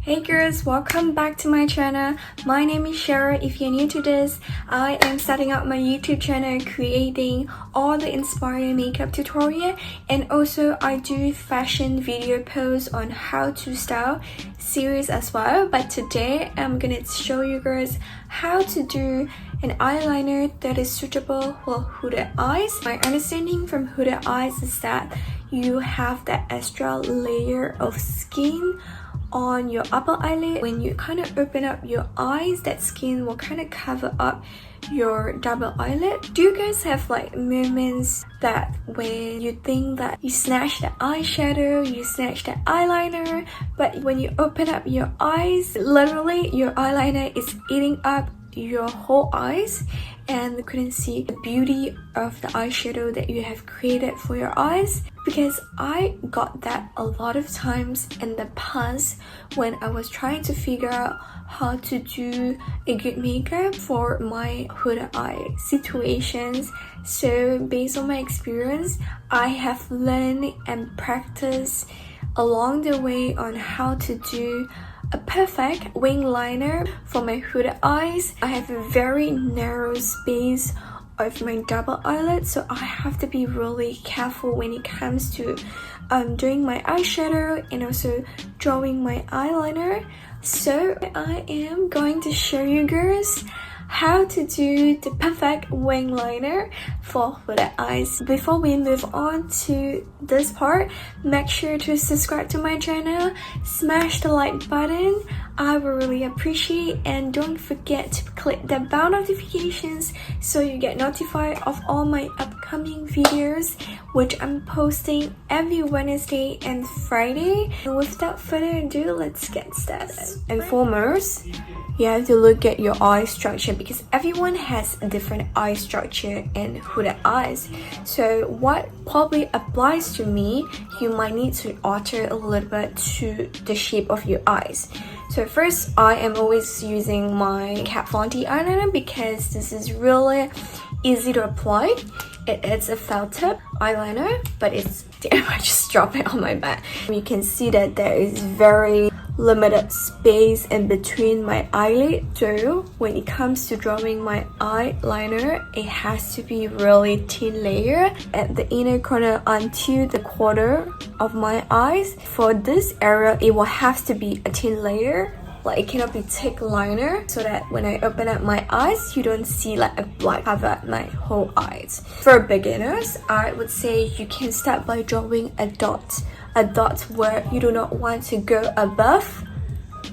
Hey girls, welcome back to my channel. My name is Cheryl. If you're new to this, I am starting out my YouTube channel creating all the inspiring makeup tutorial, and also I do fashion video posts on how to style series as well. But today I'm gonna show you girls how to do an eyeliner that is suitable for hooded eyes. My understanding from hooded eyes is that you have that extra layer of skin on your upper eyelid. When you kind of open up your eyes, that skin will kind of cover up your double eyelid. Do you guys have like moments that when you think that you snatch the eyeshadow, you snatch the eyeliner, but when you open up your eyes, literally your eyeliner is eating up your whole eyes and you couldn't see the beauty of the eyeshadow that you have created for your eyes? Because I got that a lot of times in the past when I was trying to figure out how to do a good makeup for my hooded eye situations. So based on my experience, I have learned and practiced along the way on how to do a perfect wing liner for my hooded eyes. I have a very narrow space of my double eyelid, so I have to be really careful when it comes to doing my eyeshadow and also drawing my eyeliner. So I am going to show you girls how to do the perfect wing liner for hooded eyes. Before we move on to this part, make sure to subscribe to my channel, smash the like button, I will really appreciate, and don't forget to click the bell notifications so you get notified of all my upcoming videos, which I'm posting every Wednesday and Friday. And without further ado, let's get started. And foremost, you have to look at your eye structure because everyone has a different eye structure and hooded eyes. So what probably applies to me, you might need to alter a little bit to the shape of your eyes. So first, I am always using my Kat Von D eyeliner because this is really easy to apply. It's a felt tip eyeliner, but it's damn, I just dropped it on my back. You can see that there is very limited space in between my eyelid. So when it comes to drawing my eyeliner, it has to be really thin layer at the inner corner until the quarter of my eyes. For this area, it will have to be a thin layer. Like it cannot be thick liner, so that when I open up my eyes, you don't see like a black cover my whole eyes. For beginners, I would say you can start by drawing a dot where you do not want to go above,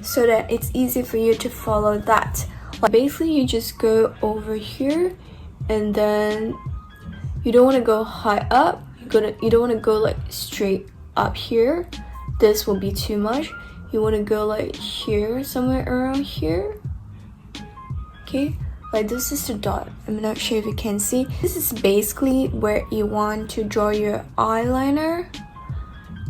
so that it's easy for you to follow that. Like basically, you just go over here, and then you don't want to go high up. You don't want to go like straight up here. This will be too much. You want to go like here, somewhere around here. Okay, like this is the dot. I'm not sure if you can see. This is basically where you want to draw your eyeliner,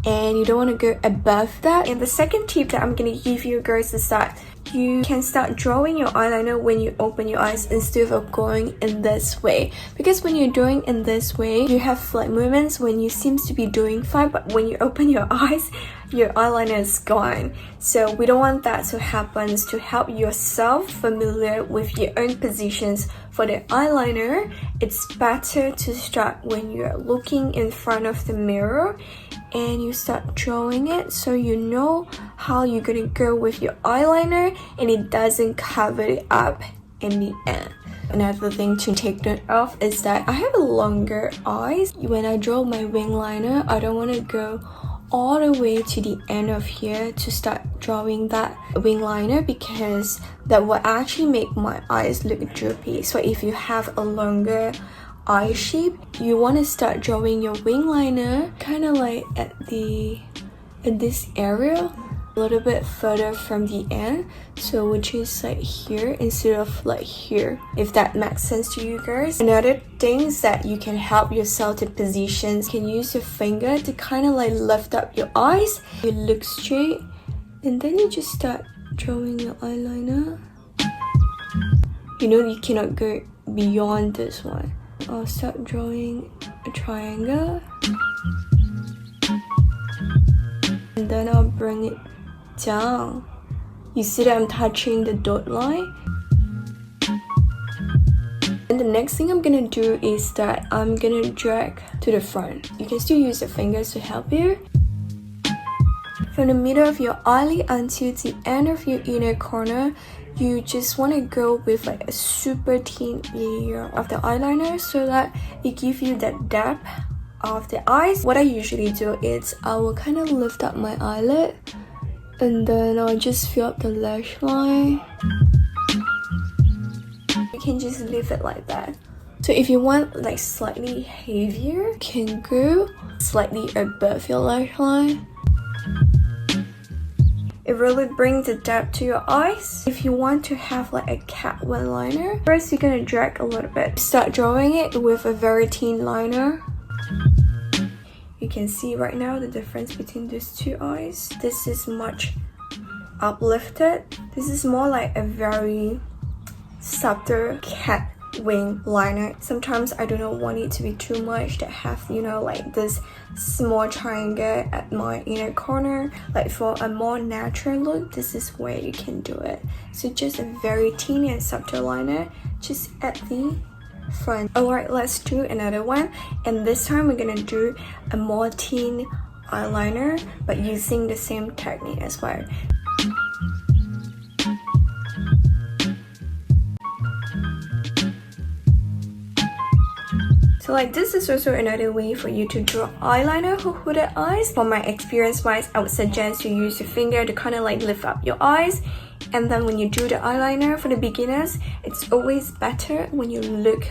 and you don't want to go above that. And the second tip that I'm gonna give you girls is that you can start drawing your eyeliner when you open your eyes instead of going in this way, because when you're doing in this way, you have like moments when you seems to be doing fine, but when you open your eyes, your eyeliner is gone. So we don't want that to happen. To help yourself familiar with your own positions for the eyeliner, it's better to start when you're looking in front of the mirror and you start drawing it, so you know how you're gonna go with your eyeliner and it doesn't cover it up in the end. Another thing to take note of is that I have a longer eyes. When I draw my wing liner, I don't want to go all the way to the end of here to start drawing that wing liner, because that will actually make my eyes look droopy. So if you have a longer eye shape, you want to start drawing your wing liner kind of like in this area, a little bit further from the end, so which is like here instead of like here, if that makes sense to you guys. Another thing is that you can help yourself to position. You can use your finger to kind of like lift up your eyes. You look straight and then you just start drawing your eyeliner. You know you cannot go beyond this one. I'll start drawing a triangle. And then I'll bring it down. You see that I'm touching the dot line? And the next thing I'm gonna do is that I'm gonna drag to the front. You can still use your fingers to help you. From the middle of your eyelid until the end of your inner corner, you just want to go with like a super thin layer of the eyeliner so that it gives you that depth of the eyes. What I usually do is I will kind of lift up my eyelid and then I'll just fill up the lash line. You can just leave it like that. So if you want like slightly heavier, you can go slightly above your lash line. It really brings the depth to your eyes. If you want to have like a cat one liner, first you're gonna drag a little bit. Start drawing it with a very thin liner. You can see right now the difference between these two eyes. This is much uplifted. This is more like a very subtle cat wing liner. Sometimes I do not want it to be too much that have, you know, like this small triangle at my inner corner. Like for a more natural look, this is where you can do it. So just a very thin and subtle liner just at the front. Alright, let's do another one, and this time we're gonna do a more thin eyeliner but using the same technique as well. So like this is also another way for you to draw eyeliner for hooded eyes. For my experience wise, I would suggest you use your finger to kind of like lift up your eyes, and then when you do the eyeliner for the beginners, it's always better when you look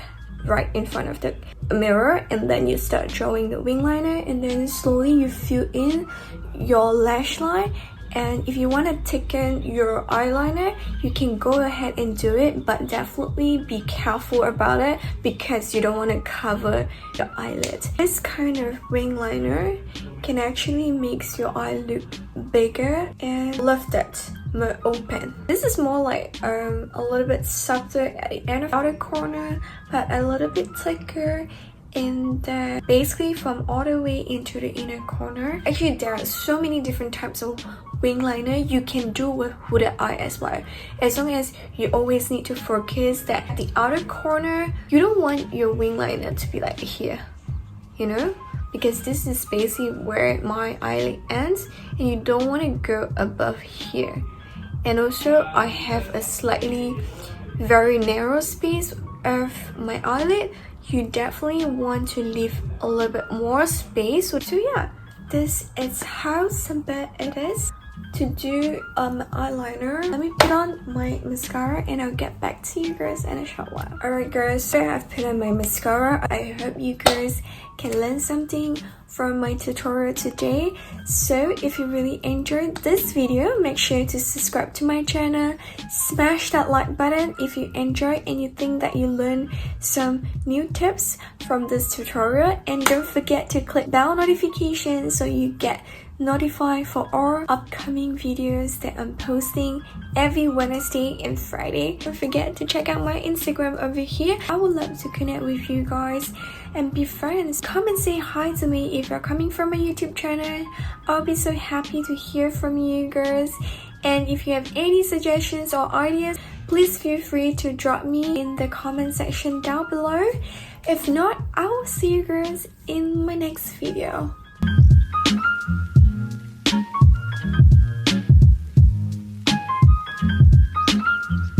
right in front of the mirror and then you start drawing the wing liner, and then slowly you fill in your lash line. And if you want to thicken your eyeliner, you can go ahead and do it, but definitely be careful about it because you don't want to cover your eyelid. This kind of wing liner can actually make your eye look bigger and lifted, more open. This is more like a little bit softer at the end of the outer corner, but a little bit thicker and then basically from all the way into the inner corner. Actually, there are so many different types of wing liner you can do with hooded eye as well, as long as you always need to focus that at the outer corner you don't want your wing liner to be like here, you know, because this is basically where my eyelid ends and you don't want to go above here. And also I have a slightly very narrow space of my eyelid. You definitely want to leave a little bit more space. So yeah, this is how simple it is to do eyeliner. Let me put on my mascara and I'll get back to you guys in a short while. Alright guys, so I've put on my mascara. I hope you guys can learn something from my tutorial today. So if you really enjoyed this video, make sure to subscribe to my channel, smash that like button if you enjoyed and you think that you learned some new tips from this tutorial, and don't forget to click bell notification so you get notified for all upcoming videos that I'm posting every Wednesday and Friday. Don't forget to check out my Instagram over here. I would love to connect with you guys and be friends. Come and say hi to me if you're coming from my YouTube channel. I'll be so happy to hear from you girls. And if you have any suggestions or ideas, please feel free to drop me in the comment section down below. If not, I will see you girls in my next video.